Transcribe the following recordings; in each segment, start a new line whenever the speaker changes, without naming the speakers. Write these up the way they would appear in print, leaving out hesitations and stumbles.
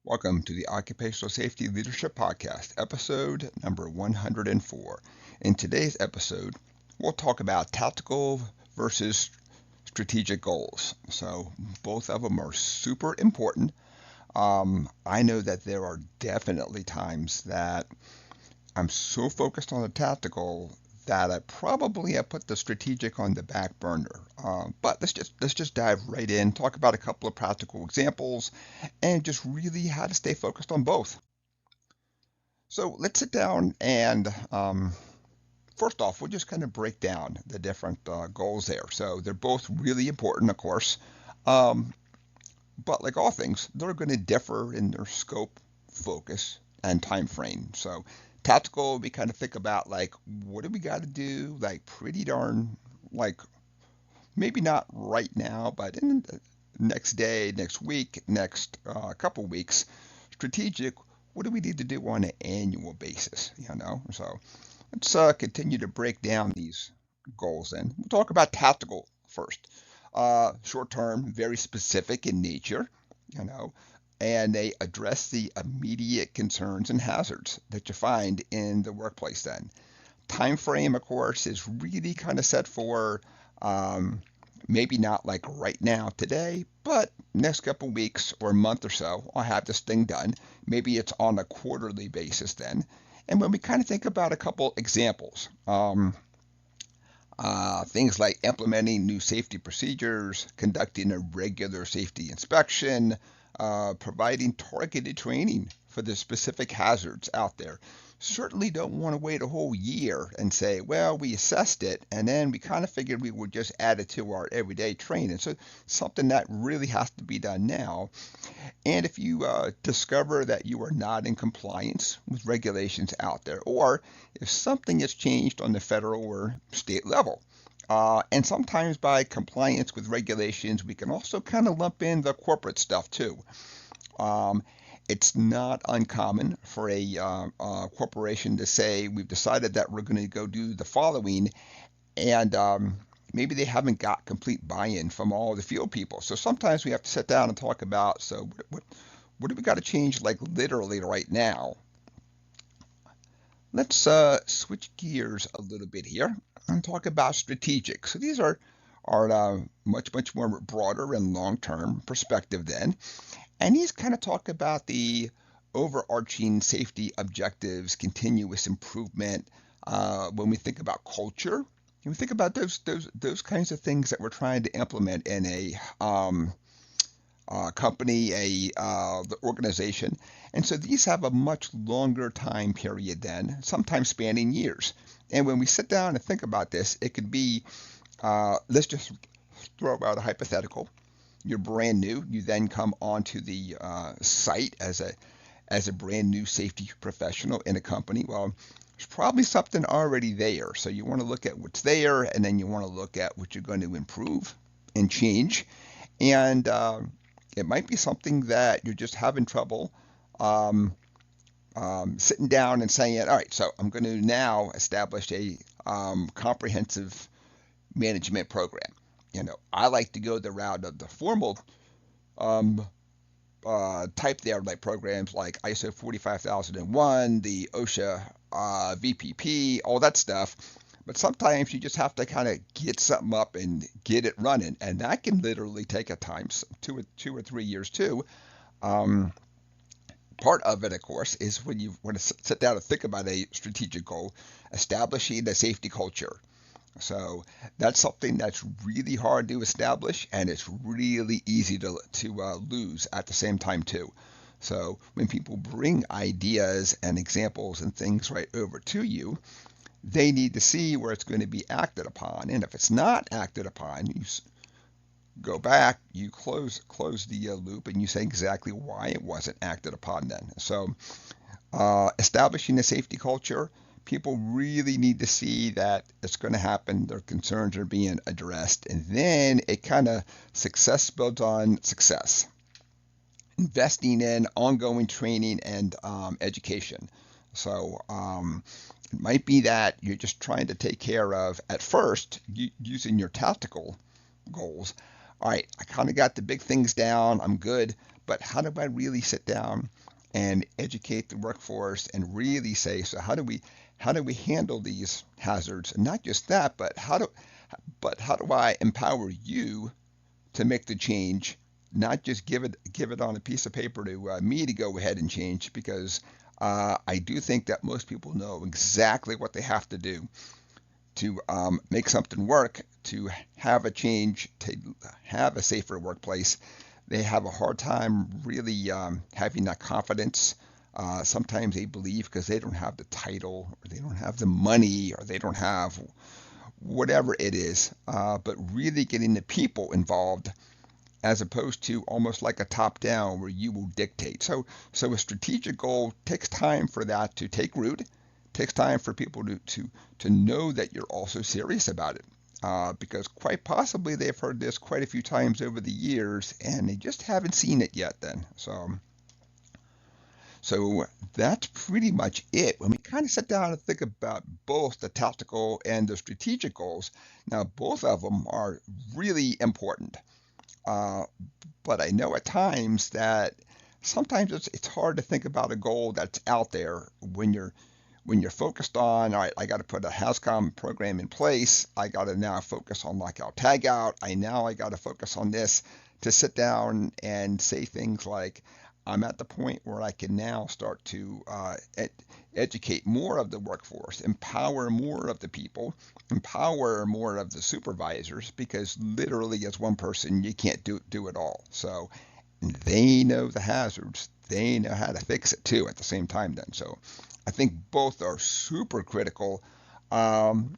Welcome to the Occupational Safety Leadership Podcast, episode number 104. In today's episode, we'll talk about tactical versus strategic goals. So, both of them are super important. I know that there are definitely times that I'm so focused on the tactical that I probably have put the strategic on the back burner. But let's just dive right in, talk about a couple of practical examples, and just really how to stay focused on both. So let's sit down and first off, we'll just kind of break down the different goals there. So they're both really important, of course, um, but like all things, they're going to differ in their scope, focus, and time frame. So tactical, we kind of think about like what do we got to do, like pretty darn like maybe not right now, but in the next day, next week, next couple weeks. Strategic, what do we need to do on an annual basis? So let's continue to break down these goals. And we'll talk about tactical first. Short term, very specific in nature, you know, and they address the immediate concerns and hazards that you find in the workplace. Then time frame, of course, is really kind of set for um, maybe not like right now today, but next couple weeks or month or so, I'll have this thing done. Maybe it's on a quarterly basis then. And when we kind of think about a couple examples, things like implementing new safety procedures, conducting a regular safety inspection, providing targeted training for the specific hazards out there. Certainly don't want to wait a whole year and say, well, we assessed it and then we kind of figured we would just add it to our everyday training. So something that really has to be done now. And if you discover that you are not in compliance with regulations out there, or if something has changed on the federal or state level, and sometimes by compliance with regulations, we can also kind of lump in the corporate stuff too. Um, it's not uncommon for a corporation to say, we've decided that we're going to go do the following, and maybe they haven't got complete buy-in from all the field people. So sometimes we have to sit down and talk about, so what do we got to change like literally right now? Let's switch gears a little bit here and talk about strategic. So these are much more broader and long-term perspective then. And these kind of talk about the overarching safety objectives, continuous improvement. When we think about culture, when we think about those kinds of things that we're trying to implement in a company, the organization. And so these have a much longer time period then, sometimes spanning years. And when we sit down and think about this, it could be, let's just throw out a hypothetical. You're brand new. You then come onto the site as a brand new safety professional in a company. Well, there's probably something already there. So you want to look at what's there, and then you want to look at what you're going to improve and change. And it might be something that you're just having trouble um, sitting down and saying, all right, so I'm going to now establish a comprehensive management program. I like to go the route of the formal um, type there, like programs like ISO 45001, the OSHA VPP, all that stuff. But sometimes you just have to kind of get something up and get it running, and that can literally take a time, 2 or 3 years too. Um, Part of it, of course, is when you want to sit down and think about a strategic goal, establishing a safety culture. So that's something that's really hard to establish, and it's really easy to lose at the same time too. So when people bring ideas and examples and things right over to you, they need to see where it's going to be acted upon. And if it's not acted upon, you go back, you close the loop, and you say exactly why it wasn't acted upon then. So establishing a safety culture, people really need to see that it's going to happen, their concerns are being addressed, and then it kind of success builds on success. Investing in ongoing training and education. So it might be that you're just trying to take care of, at first, using your tactical goals. All right, I kind of got the big things down, I'm good, but how do I really sit down and educate the workforce and really say, so how do we handle these hazards? And not just that, but how do I empower you to make the change, not just give it on a piece of paper to me to go ahead and change, because I do think that most people know exactly what they have to do to make something work, to have a change, to have a safer workplace. They have a hard time really having that confidence. Sometimes they believe because they don't have the title, or they don't have the money, or they don't have whatever it is, but really getting the people involved as opposed to almost like a top down where you will dictate. So a strategic goal takes time for that to take root, takes time for people to know that you're also serious about it. Because quite possibly they've heard this quite a few times over the years and they just haven't seen it yet then. So that's pretty much it. When we kind of sit down and think about both the tactical and the strategic goals, now both of them are really important. Uh, but I know at times that sometimes it's hard to think about a goal that's out there when you're focused on, all right, I got to put a HAZCOM program in place. I got to now focus on lockout tagout. I got to focus on this, to sit down and say things like, I'm at the point where I can now start to educate more of the workforce, empower more of the people, empower more of the supervisors, because literally as one person, you can't do it all. So they know the hazards. They know how to fix it too at the same time then. So I think both are super critical, um,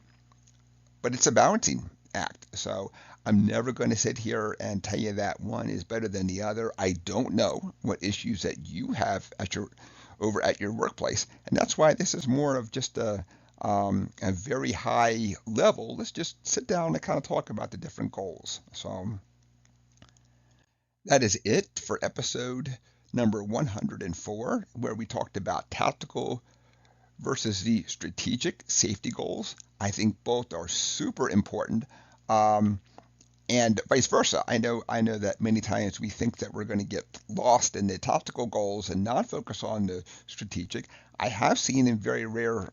but it's a balancing act. So I'm never going to sit here and tell you that one is better than the other. I don't know what issues that you have over at your workplace, and that's why this is more of just a very high level. Let's just sit down and kind of talk about the different goals. So that is it for episode number 104, where we talked about tactical versus the strategic safety goals. I think both are super important, um, and vice versa. I know that many times we think that we're going to get lost in the tactical goals and not focus on the strategic. I have seen in very rare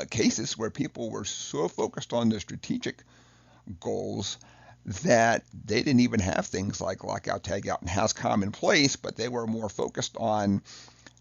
cases where people were so focused on the strategic goals that they didn't even have things like lockout, tagout, and HAZCOM in place, but they were more focused on,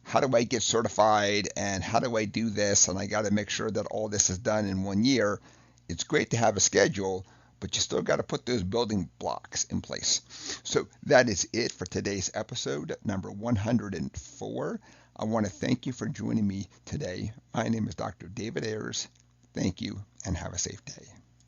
how do I get certified and how do I do this? And I got to make sure that all this is done in 1 year. It's great to have a schedule, but you still got to put those building blocks in place. So that is it for today's episode, number 104. I want to thank you for joining me today. My name is Dr. David Ayers. Thank you and have a safe day.